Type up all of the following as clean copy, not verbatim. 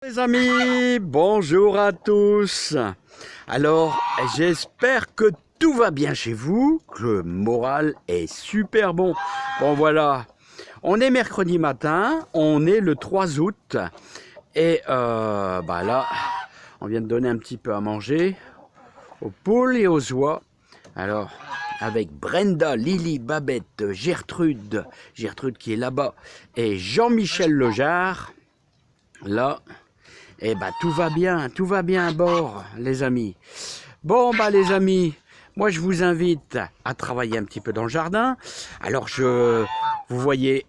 Les amis, bonjour à tous. Alors, j'espère que tout va bien chez vous, que le moral est super bon. Bon voilà, on est mercredi matin, on est le 3 août et là, on vient de donner un petit peu à manger aux poules et aux oies. Alors, avec Brenda, Lily, Babette, Gertrude qui est là-bas, et Jean-Michel Lejard, là, tout va bien à bord, les amis. Bon, les amis, moi, je vous invite à travailler un petit peu dans le jardin. Alors, vous voyez,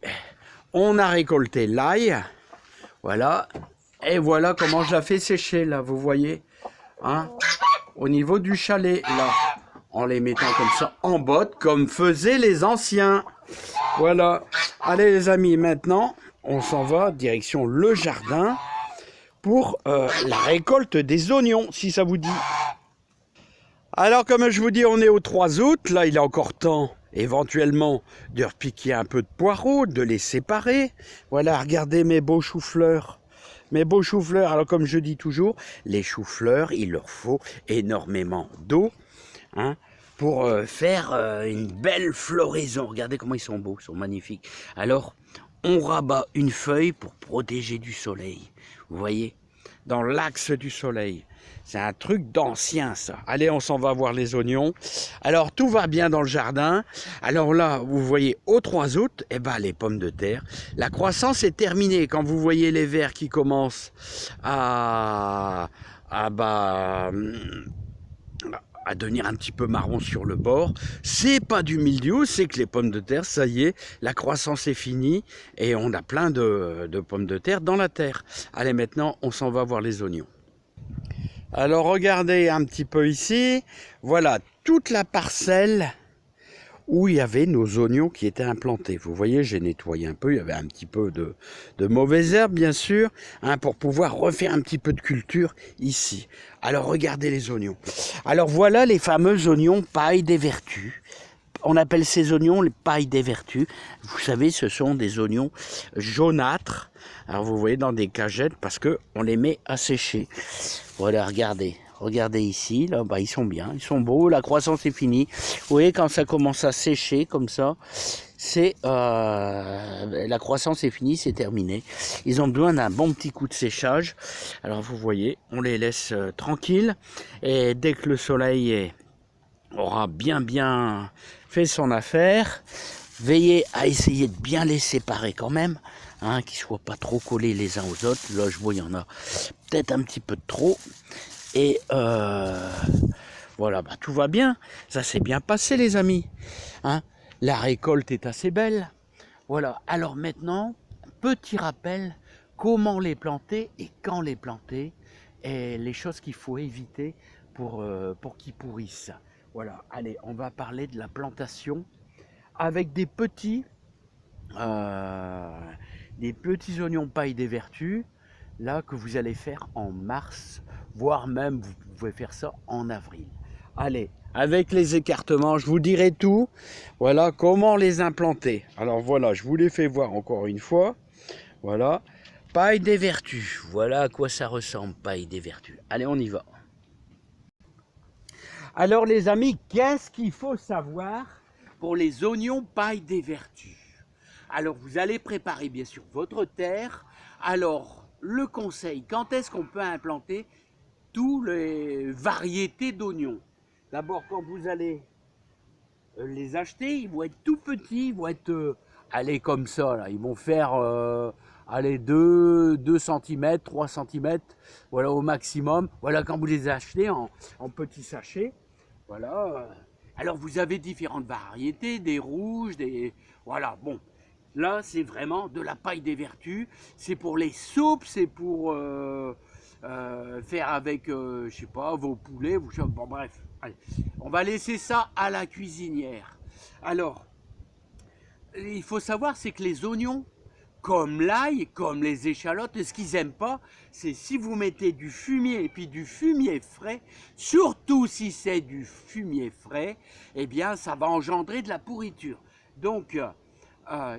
on a récolté l'ail, voilà, et voilà comment je la fais sécher, là, vous voyez, hein, au niveau du chalet, là, en les mettant comme ça en botte, comme faisaient les anciens. Voilà. Allez, les amis, maintenant, on s'en va direction le jardin pour la récolte des oignons, si ça vous dit. Alors, comme je vous dis, on est au 3 août. Là, il est encore temps, éventuellement, de repiquer un peu de poireaux, de les séparer. Voilà, regardez mes beaux choux-fleurs. Mes beaux choux-fleurs. Alors, comme je dis toujours, les choux-fleurs, il leur faut énormément d'eau, hein, pour faire une belle floraison. Regardez comment ils sont beaux, ils sont magnifiques. Alors, on rabat une feuille pour protéger du soleil. Vous voyez, dans l'axe du soleil. C'est un truc d'ancien, ça. Allez, on s'en va voir les oignons. Alors, tout va bien dans le jardin. Alors là, vous voyez, au 3 août, les pommes de terre, la croissance est terminée. Quand vous voyez les vers qui commencent à devenir un petit peu marron sur le bord, c'est pas du mildiou, c'est que les pommes de terre, ça y est, la croissance est finie et on a plein de pommes de terre dans la terre. Allez, maintenant, on s'en va voir les oignons. Alors, regardez un petit peu ici, voilà toute la parcelle où il y avait nos oignons qui étaient implantés. Vous voyez, j'ai nettoyé un peu, il y avait un petit peu de mauvaises herbes, bien sûr, hein, pour pouvoir refaire un petit peu de culture ici. Alors, regardez les oignons. Alors, voilà les fameux oignons paille des vertus. On appelle ces oignons les pailles des vertus. Vous savez, ce sont des oignons jaunâtres. Alors, vous voyez, dans des cagettes, parce qu'on les met à sécher. Voilà, regardez. Regardez ici, là, ils sont bien, ils sont beaux, la croissance est finie. Vous voyez, quand ça commence à sécher comme ça, c'est la croissance est finie, c'est terminé. Ils ont besoin d'un bon petit coup de séchage. Alors vous voyez, on les laisse tranquilles. Et dès que le soleil aura bien fait son affaire, veillez à essayer de bien les séparer quand même, hein, qu'ils ne soient pas trop collés les uns aux autres. Là, je vois, il y en a peut-être un petit peu de trop. Et voilà, tout va bien. Ça s'est bien passé, les amis. Hein, la récolte est assez belle. Voilà. Alors maintenant, petit rappel, comment les planter et quand les planter. Et les choses qu'il faut éviter pour qu'ils pourrissent. Voilà. Allez, on va parler de la plantation avec des petits oignons paille des vertus. Là, que vous allez faire en mars, voire même vous pouvez faire ça en avril. Allez, avec les écartements, je vous dirai tout. Voilà comment les implanter. Alors voilà, je vous les fais voir encore une fois. Voilà, paille des vertus. Voilà à quoi ça ressemble, paille des vertus. Allez, on y va. Alors les amis, qu'est-ce qu'il faut savoir pour les oignons paille des vertus? Alors vous allez préparer bien sûr votre terre. Alors le conseil, quand est-ce qu'on peut implanter toutes les variétés d'oignons? D'abord, quand vous allez les acheter, ils vont être tout petits, ils vont être allez comme ça, là. Ils vont faire 2 cm, 3 cm, voilà au maximum. Voilà quand vous les achetez en petits sachets. Voilà. Alors vous avez différentes variétés, des rouges, des... Voilà, bon. Là, c'est vraiment de la paille des vertus. C'est pour les soupes, c'est pour faire avec, je sais pas, vos poulets. Bon, bref, allez. On va laisser ça à la cuisinière. Alors, il faut savoir, c'est que les oignons, comme l'ail, comme les échalotes, ce qu'ils n'aiment pas, c'est si vous mettez du fumier et puis du fumier frais, surtout si c'est du fumier frais, eh bien, ça va engendrer de la pourriture. Donc,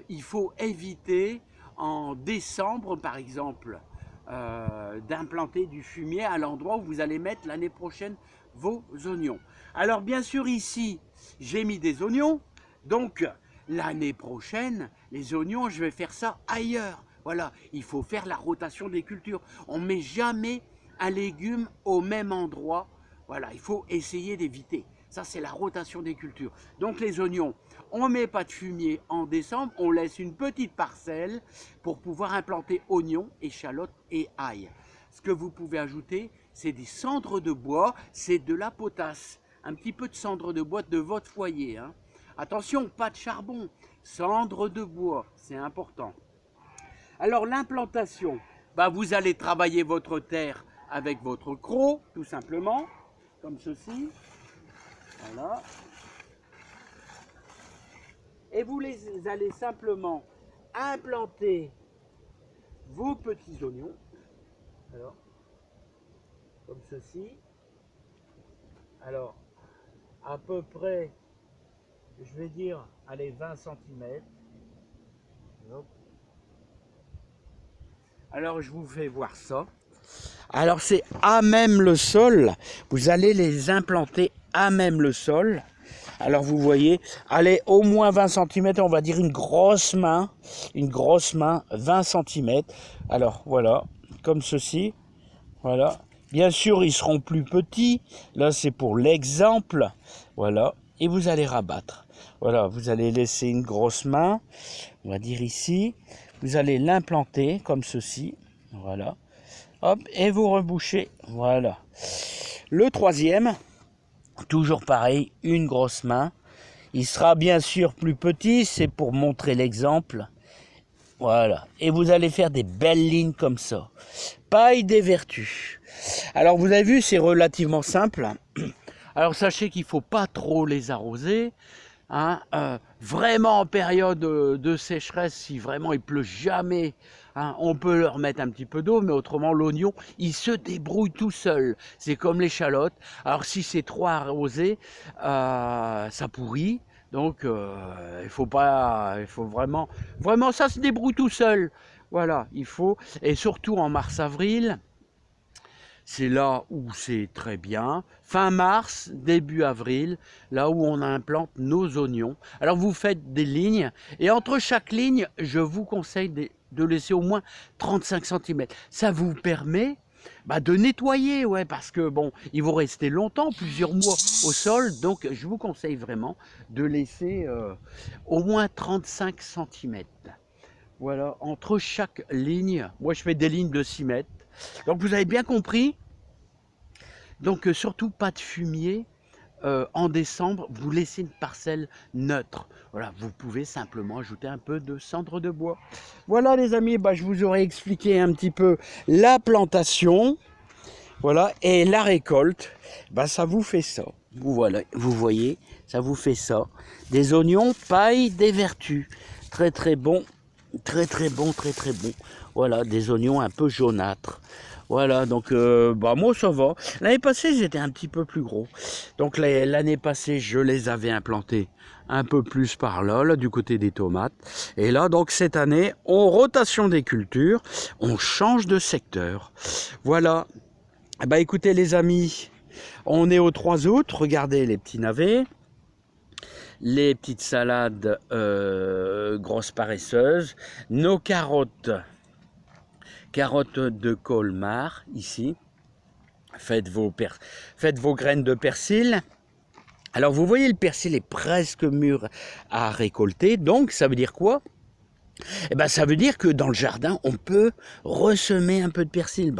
il faut éviter en décembre, par exemple, d'implanter du fumier à l'endroit où vous allez mettre l'année prochaine vos oignons. Alors bien sûr ici, j'ai mis des oignons, donc l'année prochaine, les oignons, je vais faire ça ailleurs. Voilà, il faut faire la rotation des cultures. On ne met jamais un légume au même endroit. Voilà, il faut essayer d'éviter. Ça, c'est la rotation des cultures. Donc les oignons, on ne met pas de fumier en décembre, on laisse une petite parcelle pour pouvoir implanter oignons, échalotes et ail. Ce que vous pouvez ajouter, c'est des cendres de bois, c'est de la potasse. Un petit peu de cendres de bois de votre foyer, hein. Attention, pas de charbon, cendres de bois, c'est important. Alors l'implantation, vous allez travailler votre terre avec votre croc, tout simplement, comme ceci. Voilà. Et vous allez simplement implanter vos petits oignons. Alors, comme ceci. Alors, à peu près, je vais dire, allez, 20 cm. Alors, je vous fais voir ça. Alors, c'est à même le sol. Vous allez les implanter à même le sol. Alors, vous voyez, allez, au moins 20 cm, on va dire une grosse main, 20 cm. Alors, voilà, comme ceci. Voilà. Bien sûr, ils seront plus petits. Là, c'est pour l'exemple. Voilà. Et vous allez rabattre. Voilà, vous allez laisser une grosse main. On va dire ici. Vous allez l'implanter comme ceci. Voilà. Hop, et vous rebouchez. Voilà. Le troisième, toujours pareil, une grosse main. Il sera bien sûr plus petit, c'est pour montrer l'exemple. Voilà. Et vous allez faire des belles lignes comme ça. Paille des vertus. Alors vous avez vu, c'est relativement simple. Alors sachez qu'il ne faut pas trop les arroser. Hein, vraiment en période de sécheresse, si vraiment il pleut jamais, hein, on peut leur mettre un petit peu d'eau, mais autrement l'oignon, il se débrouille tout seul. C'est comme l'échalote. Alors si c'est trop arrosé, ça pourrit. Donc il faut vraiment, ça se débrouille tout seul. Voilà, il faut, et surtout en mars-avril. C'est là où c'est très bien. Fin mars, début avril, là où on implante nos oignons. Alors vous faites des lignes et entre chaque ligne, je vous conseille de laisser au moins 35 cm. Ça vous permet de nettoyer, ouais, parce que bon, ils vont rester longtemps, plusieurs mois au sol. Donc je vous conseille vraiment de laisser au moins 35 cm. Voilà, entre chaque ligne. Moi je fais des lignes de 6 mètres. Donc vous avez bien compris. Donc surtout pas de fumier en décembre, vous laissez une parcelle neutre. Voilà, vous pouvez simplement ajouter un peu de cendre de bois. Voilà les amis, je vous aurais expliqué un petit peu la plantation, voilà, et la récolte. Ça vous fait ça. Voilà, vous voyez, ça vous fait ça. Des oignons, paille des vertus. Très très bon, très très bon, très très bon. Voilà, des oignons un peu jaunâtres. Voilà, donc moi ça va. L'année passée, j'étais un petit peu plus gros. Donc l'année passée, je les avais implantés un peu plus par là, du côté des tomates. Et là, donc cette année, on rotation des cultures, on change de secteur. Voilà. Écoutez les amis, on est au 3 août, regardez les petits navets. Les petites salades grosses paresseuses, nos carottes de Colmar, ici. Faites vos graines de persil. Alors vous voyez, le persil est presque mûr à récolter, donc ça veut dire quoi ? Ça veut dire que dans le jardin, on peut ressemer un peu de persil.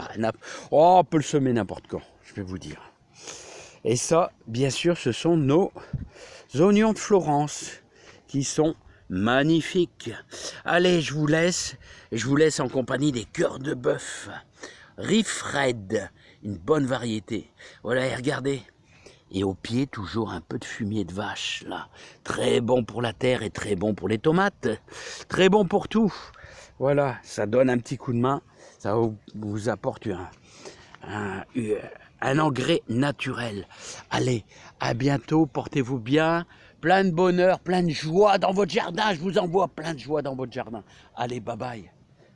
On peut le semer n'importe quand, je vais vous dire. Et ça, bien sûr, ce sont nos oignons de Florence qui sont magnifiques. Allez, je vous laisse en compagnie des cœurs de bœuf. Riffred, une bonne variété. Voilà, et regardez. Et au pied, toujours un peu de fumier de vache, là. Très bon pour la terre et très bon pour les tomates. Très bon pour tout. Voilà, ça donne un petit coup de main. Ça vous apporte un engrais naturel. Allez, à bientôt, portez-vous bien. Plein de bonheur, plein de joie dans votre jardin. Je vous envoie plein de joie dans votre jardin. Allez, bye bye.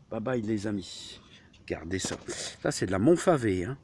Bye bye les amis. Regardez ça. Ça, c'est de la Montfavet. Hein.